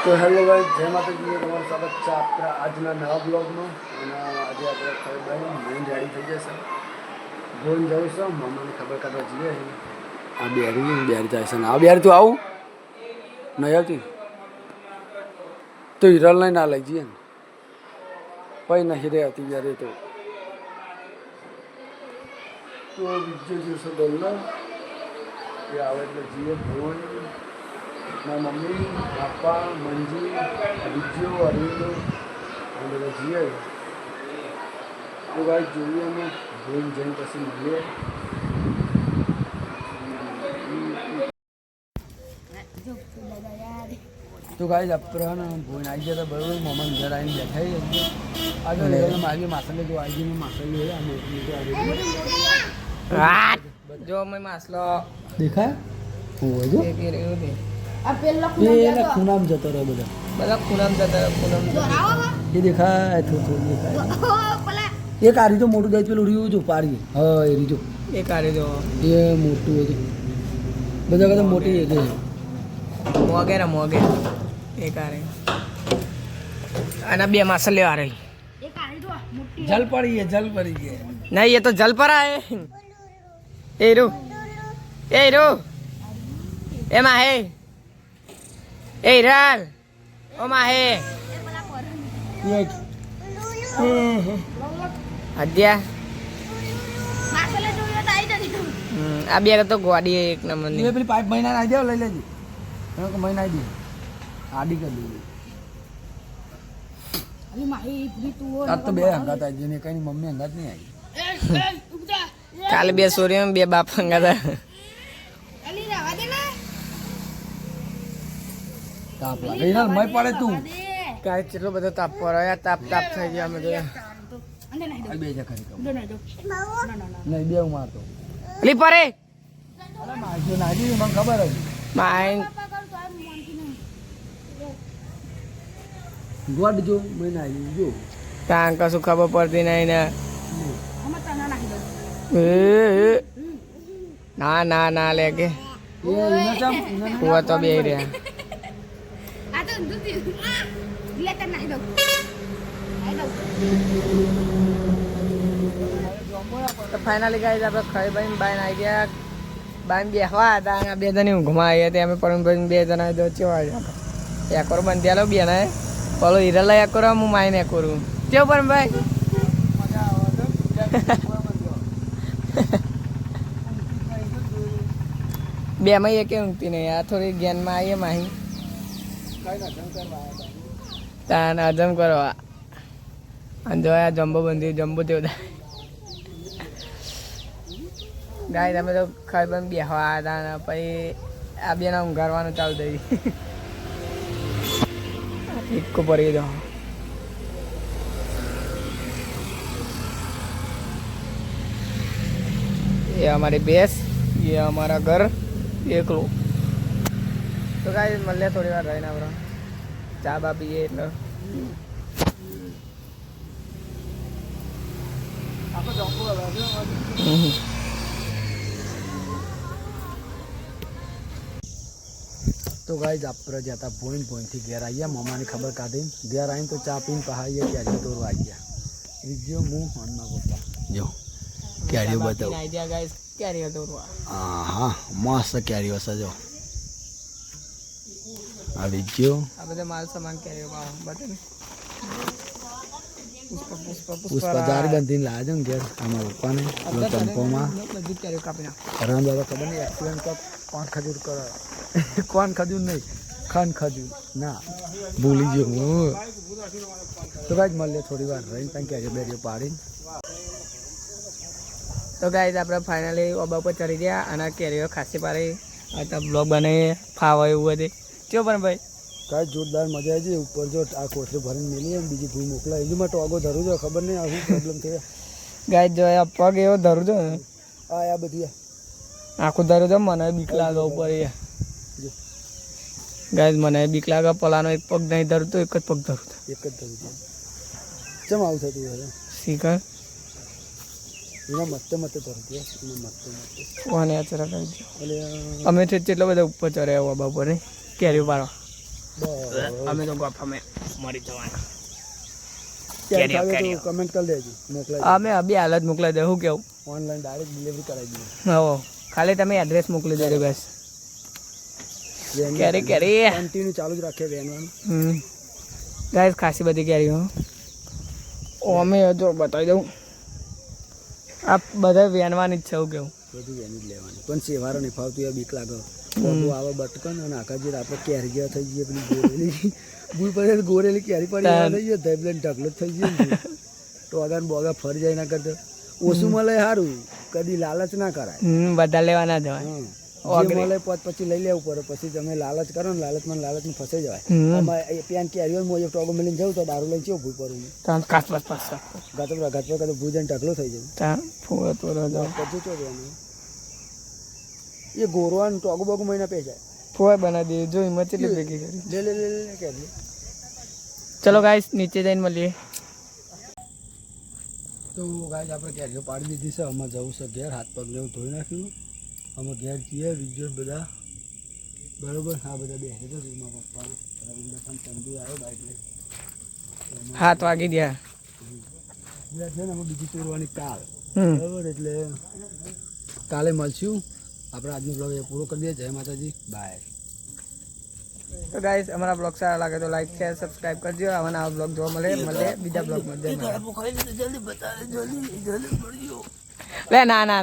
તો hello guys, જય માતાજી. તમારું સ્વાગત છે આપણા આજના નવા બ્લોગમાં. અને આજે આપણે ખબર મેન રેડી થઈ જશે. જોઈને જવું છે મમ્માને ખબર કાઢવા જઈએ. આ બેરી જાય છે ને આ બેરી તું આવું નહીં આવતી તો હિરલ નહીં ના લઈ જઈએ ને પછી નહીં રે આવતી યાર. એ તો બીજો દિવસો ડોલર એ આવે એટલે જઈએ ભવન. મારા મમ્મી પપ્પા મંજી વિજ્યો અરવિંદો આ બધા જઈએ. તો ગાઈસ જોઈએ અમે જોઈને જઈને પછી મળીએ. તો ગાઈસ આપણે ભોઈને આવી ગયા હતા બરોબર. મમ્મા ઘર આવીને બેઠા આગળ મારી માસલે જો આવી ગઈ માસલી હોય આ મોટી જો મેં માસલો દેખાય હોય જો ખૂણામ જતો રહે બધા ખૂણામ જતા એ દેખાય થોડું દેખાય. એક આ રીતો મોટું જાય પેલું રહ્યું જો પાડી હા એ રીતો એ કાઢી દો એ મોટું હતું બધા કરતા મોટી એ મોગે ને મોગે એ કાઢે અને બે માસલ લેવા રહી જલ પડી ગઈ નહીં એ તો જલ પર આए એ રો એમાં હે એ હિરાલ ઓમાં હે અદ્યા આ બે તો ગોડી એક નંબરની પેલી પાઇપ મહિના આવી જાવ લઈ લેજે મહિના આવી દે આડી કરી દે. આજ તો બે હંગાત આવી જઈને કઈ મમ્મી હંગાત નહીં આવી. કાલે બે સોરી બે બાપ હંગાત તાપ લાગે ના મય પડે તું કાલે કેટલો બધો તાપ પડ્યો તાપ થઈ ગયા અમે જોયા બે જા ખરી નહીં બે હું મારતો લી પરે અરે મારજો નાજી મને ખબર હતી માઈન ગોડ જો મહિના આવી જો ત્યાં કશું ખબર પડતી નહીં ને ના લે કે હુआ तो બે રહ્યા તો ફાઇનલી ગાઈસ આપણે ખાઈ ભાઈ બાઈન આવી ગયા. બાઈન બેસવા હતા અને બે જણી ઊંઘમાં આવી હતી. અમે પણ ભાઈ બે જણા જો ચેવા એકોર બંધ્યાલો બે ને પેલો હિરલા એકોર હું માઈને એકોરું કેવું પણ ભાઈ બે માં એક ઊંઘતી નહીં આ થોડી જ્ઞાનમાં આવીએ માહી તાન હજમ કરવા અને જો આ જમ્બો બંધી જમ્બો તેવું ગાય તમે તો ખાઈ પણ બેસવા હતા ને પછી આ બેના ઊંઘાડવાનું ચાલુ થઈ ઇક્કો પડી દો. ये हमारी भैंस ये हमारा घर देख लो. तो गाइस મળે થોડી વાર રહીને આપણે ચા બા પીએ એટલે તો ગાઈસ આપણે જતા પોઈન્ટથી ઘેર આવ્યા. મમ્માની ખબર કાઢી ઘેર આવીને તો ચા પીને પહાઈએ ક્યારે તોડવા આવી ગયા. રીજો હું હનમાં પપ્પા જો કેરીઓ બતાવો. આઈડિયા ગાઈસ કેરી હતો હા મસ્ત કેરીઓ છે જો આ રીજો આ બધા માલ સામાન કેરીઓ બતાવે ને પુષ્પા જારી બંધીને લાવે છે ને ઘેર આમાં પપ્પાને ચંપોમાં બધી કેરીઓ કાપી નાખ. રામ દાદા ખબર નહીં એક્સિડન્ટ કોણ ખજૂર કરે કોણ ખજૂર નહીં ખાન ખજૂર ના ભૂલી ગયો હું. તો કાંઈ મળીએ થોડી વાર રહીને ત્યાં કેરીઓ બેરીઓ પાડીને. તો ગાઈસ આપણે ફાઇનલી ઓબા ઉપર ચડી ગયા અને કેરીઓ ખાસી પાડી આ તો બ્લોગ બનાવીએ ફાવે એવું હતું ચો પણ ભાઈ કાંઈ જોરદાર મજા આવી જાય. ઉપર જો આ કોથળી ભરીને મેલી ને બીજી ભૂઈ મોકલાય એમાં ટોગો ધરું જો ખબર નહીં આ શું પ્રોબ્લેમ થયો. ગાઈસ જો આ પગ એવો ધરું છો ને આ બધી આખું ધરું છો મને બીક લાગે ઉપર એ ગાઈસ મને બીક લાગે પલાનો એક પગ નહીં ધરું તો એક જ પગ ધરું એક જ ધરું છે. ચમ આવું થતું હવે શીખર એના મતે ધરું છે કોને અચરા કરી દો અમે છે એટલો બધા ઉપર ચડ્યા બાબા ઉપર કેરીઓ પાડવા અમે તો ગોફામાં મરી જવાના. ક્યારે કેરીઓ, ખાવે કેરીઓ. તો કમેન્ટ કરી દેજો, મોકલાઈ અમે અભી હાલ જ મોકલાઈ દે શું કેવું? ઓનલાઈન ડાયરેક્ટ ડિલિવરી કરાવી દઈએ. હો ખાલી તમે એડ્રેસ મોકલી દેજો બસ. કેરી કેરી. કન્ટિન્યુ ચાલુ જ રાખીએ વેનવાનું. ગાઈસ ખાસી બધી કેરીઓ. અમે જો બતાવી દઉં, આ બધા વેનવાની જ છે એવું કેવું? બધું વેની જ લેવાની, પણ સેવારો નહીં ફાવતું યાર, બીક લાગે. બહુ આવે બટકન અને આખા જે આપણે કેરી ગયા થઈ જઈએ, પેલી ગોરેલી ભૂલ પડે ગોરેલી કેરી પડી થઈ જાય, ધૈબલેન ઢગલો જ થઈ જાય. ટોગા ને બોગા ફરી જાય ના કરતા ઓછું મળે સારું, કદી લાલચ ના કરાય. બધા લેવાના જ હોય. જે મળે પછી લઈ લેવું પડે. પછી તમે લાલચ કરો ને લાલચમાં ફસાઈ જવાય. ત્યાં કેરીઓ મોજે ટોગો મળીને જવું તો દારૂ લઈને કેવું ભૂલ પડું કાચ પાસ પાસ ઘાત પર કદો ભૂજન ઢગલો થઈ જાય. પછી ચો દેવાનું એ ગોરવાનું ટોગો બોગો મહિના પે જાય. ફોય બનાવી દીધી જો હિંમત એટલી ભેગી કરી. લે કેરી. ચલો ગાઈસ નીચે જઈને મળીએ. તો ગાઈસ આપણે કેરીઓ પાડી દીધી છે. અમે જવું છે ઘેર, હાથ પગ ને એવું ધોઈ નાખ્યું. અમે ઘેર જઈએ વિડીયો બધા બરોબર. આ બધા બેસે તો રૂમમાં પપ્પા રવિન્દ્ર ચંદુ આવ્યો બાઇક લઈ. 7 વાગી ગયા. છે ને અમે બીજી તોડવાની કાલ બરોબર. એટલે કાલે મળશું. આપણે આજનો બ્લોગ એ પૂરો કરી દઈએ. જય માતાજી, બાય. તો ગાઈસ અમારા બ્લોગ સારા લાગે તો લાઈક શેર સબસ્ક્રાઇબ કરજો. આવા નવા બ્લોગ જોવા મળે બીજા બ્લોગ માં. ના ના ના